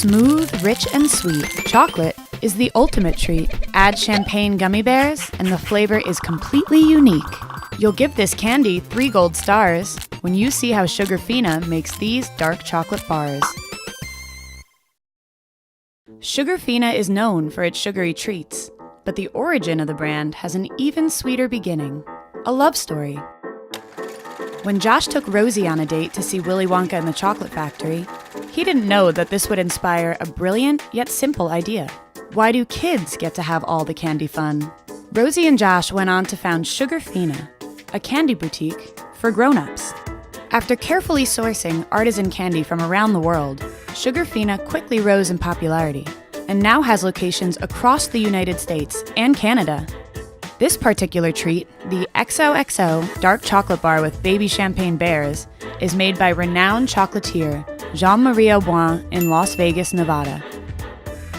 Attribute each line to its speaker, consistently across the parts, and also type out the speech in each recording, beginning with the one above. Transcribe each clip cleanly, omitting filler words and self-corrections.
Speaker 1: Smooth, rich, and sweet, chocolate is the ultimate treat. Add champagne gummy bears, and the flavor is completely unique. You'll give this candy 3 gold stars when you see how Sugarfina makes these dark chocolate bars. Sugarfina is known for its sugary treats, but the origin of the brand has an even sweeter beginning, a love story. When Josh took Rosie on a date to see Willy Wonka and the Chocolate Factory, he didn't know that this would inspire a brilliant yet simple idea. Why do kids get to have all the candy fun? Rosie and Josh went on to found Sugarfina, a candy boutique for grown-ups. After carefully sourcing artisan candy from around the world, Sugarfina quickly rose in popularity and now has locations across the United States and Canada. This particular treat, the XOXO dark chocolate bar with baby champagne bears, is made by renowned chocolatier Jean-Marie Auboin in Las Vegas, Nevada.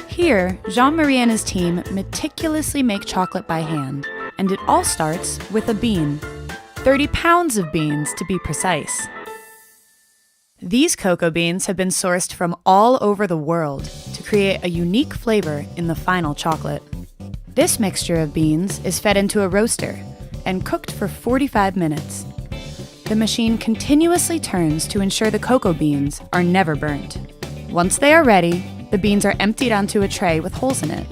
Speaker 1: Here, Jean-Marie and his team meticulously make chocolate by hand, and it all starts with a bean. 30 pounds of beans, to be precise. These cocoa beans have been sourced from all over the world to create a unique flavor in the final chocolate. This mixture of beans is fed into a roaster and cooked for 45 minutes. The machine continuously turns to ensure the cocoa beans are never burnt. Once they are ready, the beans are emptied onto a tray with holes in it.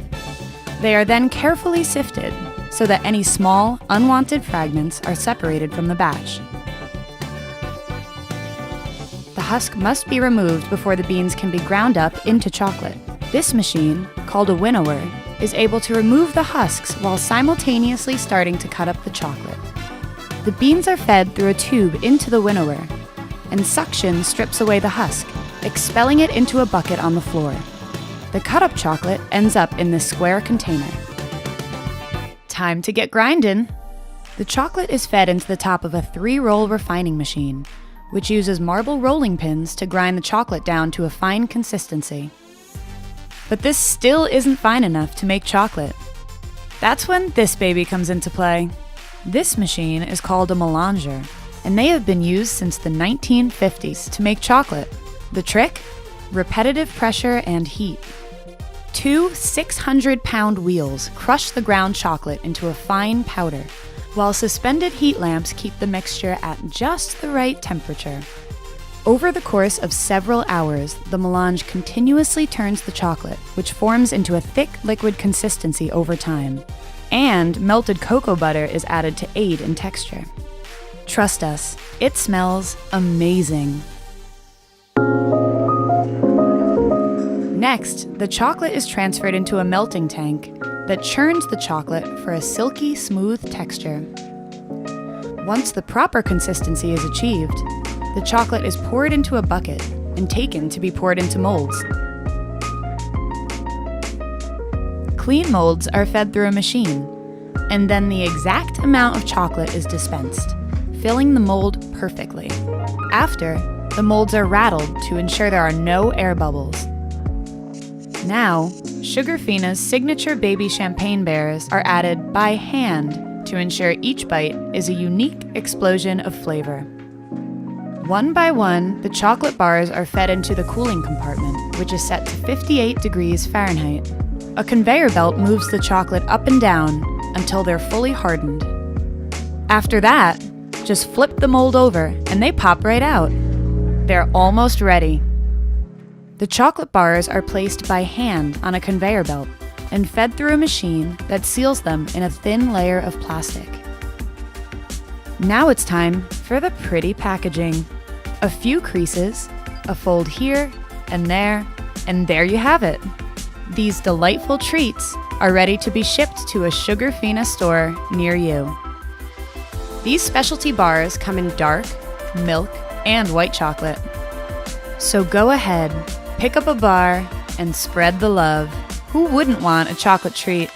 Speaker 1: They are then carefully sifted so that any small, unwanted fragments are separated from the batch. The husk must be removed before the beans can be ground up into chocolate. This machine, called a winnower, is able to remove the husks while simultaneously starting to cut up the chocolate. The beans are fed through a tube into the winnower, and suction strips away the husk, expelling it into a bucket on the floor. The cut-up chocolate ends up in this square container. Time to get grindin'! The chocolate is fed into the top of a 3-roll refining machine, which uses marble rolling pins to grind the chocolate down to a fine consistency. But this still isn't fine enough to make chocolate. That's when this baby comes into play. This machine is called a melanger, and they have been used since the 1950s to make chocolate. The trick? Repetitive pressure and heat. 2 600-pound wheels crush the ground chocolate into a fine powder, while suspended heat lamps keep the mixture at just the right temperature. Over the course of several hours, the melange continuously turns the chocolate, which forms into a thick liquid consistency over time. And melted cocoa butter is added to aid in texture. Trust us, it smells amazing. Next, the chocolate is transferred into a melting tank that churns the chocolate for a silky, smooth texture. Once the proper consistency is achieved, the chocolate is poured into a bucket and taken to be poured into molds. Clean molds are fed through a machine, and then the exact amount of chocolate is dispensed, filling the mold perfectly. After, the molds are rattled to ensure there are no air bubbles. Now, Sugarfina's signature baby champagne bears are added by hand to ensure each bite is a unique explosion of flavor. One by one, the chocolate bars are fed into the cooling compartment, which is set to 58 degrees Fahrenheit. A conveyor belt moves the chocolate up and down until they're fully hardened. After that, just flip the mold over and they pop right out. They're almost ready. The chocolate bars are placed by hand on a conveyor belt and fed through a machine that seals them in a thin layer of plastic. Now it's time for the pretty packaging. A few creases, a fold here and there you have it. These delightful treats are ready to be shipped to a Sugarfina store near you. These specialty bars come in dark, milk, and white chocolate. So go ahead, pick up a bar, and spread the love. Who wouldn't want a chocolate treat?